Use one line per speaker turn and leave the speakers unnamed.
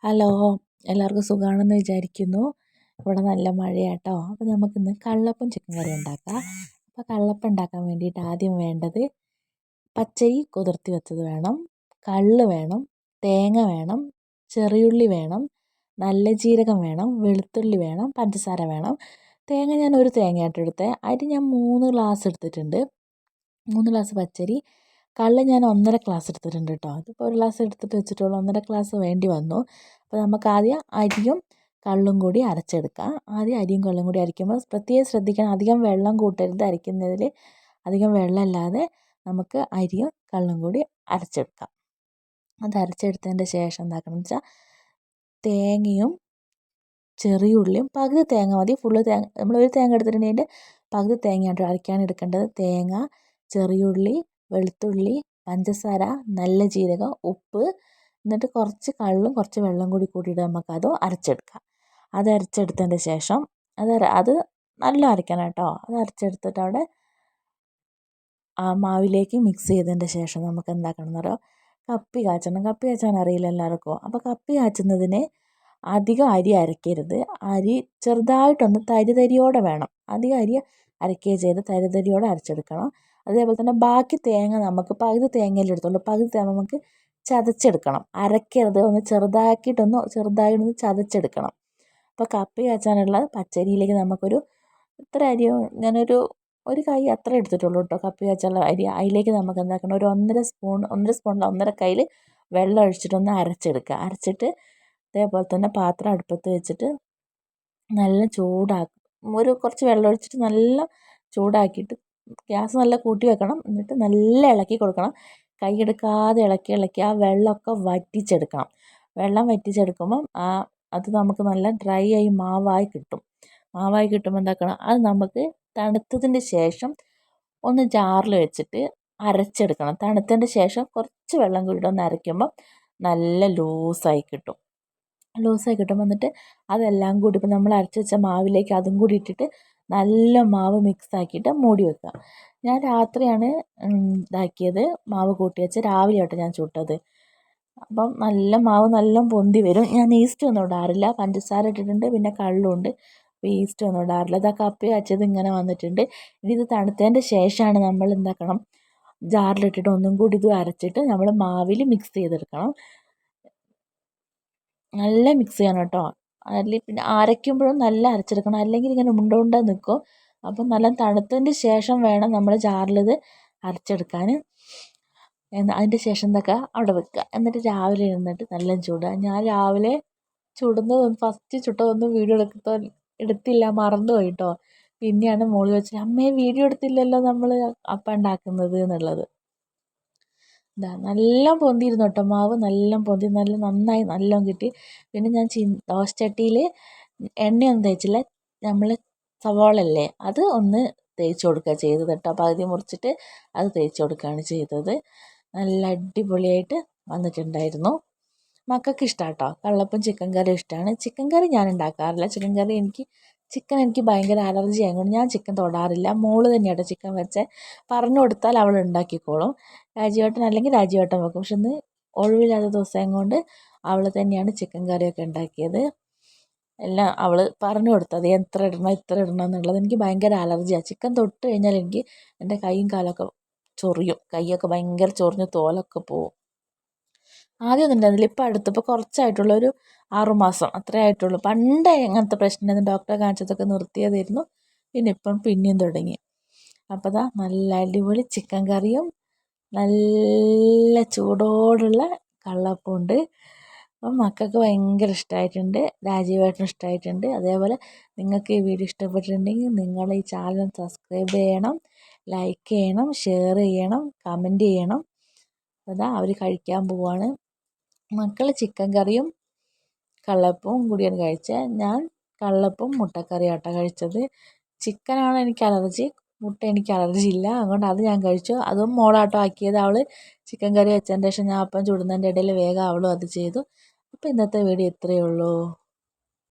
Hello, എല്ലാവർക്കും സുഖമാണെന്ന് വിചാരിക്കുന്നു. ഇവിടെ നല്ല മഴയാട്ടോ. അപ്പോൾ നമുക്കിന്ന് കള്ളപ്പം ചിക്കൻ കറി ഉണ്ടാക്കാം. അപ്പോൾ കള്ളപ്പം ഉണ്ടാക്കാൻ വേണ്ടിയിട്ട് ആദ്യം വേണ്ടത് പച്ചരി കുതിർത്തി വെച്ചത് വേണം, കള്ള് വേണം, തേങ്ങ വേണം, ചെറിയുള്ളി വേണം, നല്ല ജീരകം വേണം, വെളുത്തുള്ളി വേണം, പഞ്ചസാര വേണം. തേങ്ങ ഞാൻ ഒരു തേങ്ങയായിട്ട് എടുത്തത്. അരി ഞാൻ 3 ഗ്ലാസ് എടുത്തിട്ടുണ്ട്. 3 ഗ്ലാസ് പച്ചരി. കള്ള് ഞാൻ 1.5 ഗ്ലാസ് എടുത്തിട്ടുണ്ട് കേട്ടോ. അതിപ്പോൾ 1 ഗ്ലാസ് എടുത്തിട്ട് വെച്ചിട്ടുള്ളൂ, 1.5 ഗ്ലാസ് വേണ്ടി വന്നു. അപ്പോൾ നമുക്ക് ആദ്യം അരിയും കള്ളും കൂടി അരച്ചെടുക്കാം. ആദ്യം അരിയും കള്ളും കൂടി അരയ്ക്കുമ്പോൾ പ്രത്യേകം ശ്രദ്ധിക്കണം, അധികം വെള്ളം കൂട്ടരുത്. അരയ്ക്കുന്നതിൽ അധികം വെള്ളമില്ലാതെ നമുക്ക് അരിയും കള്ളും കൂടി അരച്ചെടുക്കാം. അത് അരച്ചെടുത്തതിൻ്റെ ശേഷം എന്താക്കണമെന്ന് വെച്ചാൽ തേങ്ങയും ചെറിയുള്ളിയും പകുതി തേങ്ങ മതി, ഫുള്ള് തേങ്ങ നമ്മളൊരു തേങ്ങ എടുത്തിട്ടുണ്ടെങ്കിൽ പകുതി തേങ്ങയായിട്ട് അരയ്ക്കാൻ എടുക്കേണ്ടത്. തേങ്ങ, ചെറിയുള്ളി, വെളുത്തുള്ളി, പഞ്ചസാര, നല്ല ജീരകം, ഉപ്പ്, എന്നിട്ട് കുറച്ച് കള്ളും കുറച്ച് വെള്ളം കൂടി കൂട്ടിയിട്ട് നമുക്കത് അരച്ചെടുക്കാം. അത് അരച്ചെടുത്തതിൻ്റെ ശേഷം അത് നല്ല അരയ്ക്കണം കേട്ടോ. അത് അരച്ചെടുത്തിട്ട് അവിടെ ആ മാവിലേക്ക് മിക്സ് ചെയ്തതിൻ്റെ ശേഷം നമുക്ക് എന്താക്കണം എന്ന് പറയുക, കപ്പി കാച്ചണം. കപ്പി കാച്ചാൻ അറിയില്ല എല്ലാവർക്കും. അപ്പോൾ കപ്പി കാച്ചുന്നതിന് അധികം അരി അരയ്ക്കരുത്. അരി ചെറുതായിട്ടൊന്ന് തരിയോടെ വേണം. അധികം അരി അരയ്ക്കുകയും ചെയ്ത് തരിയോടെ അരച്ചെടുക്കണം. അതേപോലെ തന്നെ ബാക്കി തേങ്ങ നമുക്ക് പകുതി തേങ്ങയിൽ എടുത്തുള്ളൂ, പകുതി തേങ്ങ നമുക്ക് ചതച്ചെടുക്കണം. അരയ്ക്കരുത്, ഒന്ന് ചെറുതായിട്ടൊന്ന് ചതച്ചെടുക്കണം. അപ്പോൾ കപ്പി കാച്ചാനുള്ള പച്ചരിയിലേക്ക് നമുക്കൊരു ഇത്ര അരിയോ ഒരു കൈ അത്ര എടുത്തിട്ടുള്ളൂ കേട്ടോ കപ്പി കാച്ചാനുള്ള അരി. അതിലേക്ക് നമുക്ക് എന്താക്കണം, ഒരു 1.5 കയ്യിൽ വെള്ളം ഒഴിച്ചിട്ടൊന്ന് അരച്ചെടുക്കുക. അരച്ചിട്ട് അതേപോലെ തന്നെ പാത്രം അടുപ്പത്ത് വെച്ചിട്ട് നല്ല കുറച്ച് വെള്ളം ഒഴിച്ചിട്ട് നല്ല ചൂടാക്കിയിട്ട് ഗ്യാസ് നല്ല കൂട്ടി വെക്കണം. എന്നിട്ട് നല്ല ഇളക്കി കൊടുക്കണം. കൈ എടുക്കാതെ ഇളക്കി ആ വെള്ളമൊക്കെ വറ്റിച്ചെടുക്കണം. വെള്ളം വറ്റിച്ചെടുക്കുമ്പം അത് നമുക്ക് നല്ല ഡ്രൈ ആയി മാവായി കിട്ടുമ്പോൾ എന്താക്കണം, അത് നമുക്ക് തണുത്തതിന് ശേഷം ഒന്ന് ജാറിൽ വെച്ചിട്ട് അരച്ചെടുക്കണം. തണുത്തതിന് ശേഷം കുറച്ച് വെള്ളം കൂടി ഒന്ന് അരയ്ക്കുമ്പോൾ നല്ല ലൂസായി കിട്ടും. എന്നിട്ട് അതെല്ലാം കൂടി ഇപ്പോൾ നമ്മൾ അരച്ച് വെച്ച മാവിലേക്ക് അതും കൂടി ഇട്ടിട്ട് നല്ല മാവ് മിക്സ് ആക്കിയിട്ട് മൂടി വെക്കുക. ഞാൻ രാത്രിയാണ് ഇതാക്കിയത്, മാവ് കൂട്ടി വെച്ച് രാവിലെ ആയിട്ട് ഞാൻ ചുട്ടത്. അപ്പം നല്ല മാവ് നല്ല പൊന്തി വരും. ഞാൻ ഈസ്റ്റ് ഒന്നും ഇടാറില്ല, പഞ്ചസാര ഇട്ടിട്ടുണ്ട്, പിന്നെ കള്ളുണ്ട്. അപ്പോൾ ഈസ്റ്റ് ഒന്നും ഇടാറില്ല. ഇതാ കപ്പി കാച്ചത് ഇങ്ങനെ വന്നിട്ടുണ്ട്. ഇനി ഇത് തണുത്തതിൻ്റെ ശേഷമാണ് നമ്മൾ എന്താക്കണം, ജാറിലിട്ടിട്ട് ഒന്നും കൂടി ഇത് അരച്ചിട്ട് നമ്മൾ മാവിൽ മിക്സ് ചെയ്തെടുക്കണം. നല്ല മിക്സ് ചെയ്യണം കേട്ടോ. അതിൽ പിന്നെ അരയ്ക്കുമ്പോഴും നല്ല അരച്ചെടുക്കണം, അല്ലെങ്കിൽ ഇങ്ങനെ ഉണ്ട നിൽക്കും. അപ്പം നല്ല തണുത്തതിന് ശേഷം വേണം നമ്മൾ ജാറിലിത് അരച്ചെടുക്കാൻ. അതിൻ്റെ ശേഷം എന്തൊക്കെ അവിടെ വെക്കുക. എന്നിട്ട് രാവിലെ ഇരുന്നിട്ട് നല്ല ചൂടുക. ഞാൻ രാവിലെ ഫസ്റ്റ് ചുട്ടതൊന്നും വീഡിയോ എടുത്തില്ല, മറന്നുപോയി കേട്ടോ. പിന്നെയാണ് മോള് വെച്ചത്, അമ്മേ വീഡിയോ എടുത്തില്ലല്ലോ നമ്മൾ അപ്പം ഉണ്ടാക്കുന്നത് എന്നുള്ളത്. നല്ല പൊന്തിയിരുന്നു കേട്ടോ, മാവ് നല്ല പൊന്തി, നന്നായി കിട്ടി. പിന്നെ ഞാൻ ദോശച്ചട്ടിയിൽ എണ്ണയൊന്നും തേച്ചില്ല, നമ്മൾ സവാളല്ലേ അത് ഒന്ന് തേച്ച് കൊടുക്കുക ചെയ്തത് കേട്ടോ. പകുതി മുറിച്ചിട്ട് അത് തേച്ച് കൊടുക്കുകയാണ് ചെയ്തത്. നല്ല അടിപൊളിയായിട്ട് വന്നിട്ടുണ്ടായിരുന്നു. മക്കൾക്ക് ഇഷ്ടമാണ് കേട്ടോ. കള്ളപ്പം ചിക്കൻ കറി ഇഷ്ടമാണ്. ചിക്കൻ കറി ഞാൻ ഉണ്ടാക്കാറില്ല. ചിക്കൻ എനിക്ക് ഭയങ്കര അലർജി ആയതുകൊണ്ട് ഞാൻ ചിക്കൻ തൊടാറില്ല. മോള് തന്നെയാട്ടോ ചിക്കൻ വെച്ചേ. പറഞ്ഞു കൊടുത്താൽ അവൾ ഉണ്ടാക്കിക്കോളും. രാജീവേട്ടൻ വെക്കും. പക്ഷെ ഇന്ന് ഒഴിവില്ലാത്ത ദിവസം കൊണ്ട് അവൾ തന്നെയാണ് ചിക്കൻ കറിയൊക്കെ ഉണ്ടാക്കിയത്. എല്ലാം അവൾ പറഞ്ഞു കൊടുത്തത് ഇത്ര ഇടണം എന്നുള്ളത്. എനിക്ക് ഭയങ്കര അലർജിയാണ്. ചിക്കൻ തൊട്ട് കഴിഞ്ഞാൽ എൻ്റെ കൈയും കാലൊക്കെ ചൊറിയും. കൈയൊക്കെ ഭയങ്കര ചൊറിഞ്ഞ് തോലൊക്കെ പോവും. ആദ്യമൊന്നും ഉണ്ടായിരുന്നില്ല, ഇപ്പോൾ കുറച്ചായിട്ടുള്ള ഒരു 6 മാസം അത്രേ ആയിട്ടുള്ളൂ. പണ്ടേ അങ്ങനത്തെ പ്രശ്നമായിരുന്നു, ഡോക്ടറെ കാണിച്ചതൊക്കെ നിർത്തിയതായിരുന്നു. പിന്നെ ഇപ്പം പിന്നെയും തുടങ്ങി. അപ്പോൾ നല്ല അടിപൊളി ചിക്കൻ കറിയും നല്ല ചൂടോടുള്ള കള്ളപ്പവും ഉണ്ട്. അപ്പം മക്കൾക്ക് ഭയങ്കര ഇഷ്ടമായിട്ടുണ്ട്, രാജീവേട്ടന് ഇഷ്ടമായിട്ടുണ്ട്. അതേപോലെ നിങ്ങൾക്ക് ഈ വീഡിയോ ഇഷ്ടപ്പെട്ടിട്ടുണ്ടെങ്കിൽ നിങ്ങൾ ഈ ചാനൽ സബ്സ്ക്രൈബ് ചെയ്യണം, ലൈക്ക് ചെയ്യണം, ഷെയർ ചെയ്യണം, കമൻറ്റ് ചെയ്യണം. അവർ കഴിക്കാൻ പോവാണ്. മക്കൾ ചിക്കൻ കറിയും കള്ളപ്പവും കൂടിയാണ് കഴിച്ചത്. ഞാൻ കള്ളപ്പവും മുട്ടക്കറിയാട്ടോ കഴിച്ചത്. ചിക്കനാണ് എനിക്ക് അലർജി, മുട്ട എനിക്ക് അലർജി ഇല്ല. അതുകൊണ്ട് അത് ഞാൻ കഴിച്ചു. അതും മോളാട്ടോ ആക്കിയത്. അവൾ ചിക്കൻ കറി വെച്ചതിൻ്റെ ശേഷം ഞാൻ അപ്പം ചുടുന്നതിൻ്റെ ഇടയിൽ വേഗം അവളും അത് ചെയ്തു. അപ്പോൾ ഇന്നത്തെ വീഡിയോ ഇത്രയേ ഉള്ളൂ.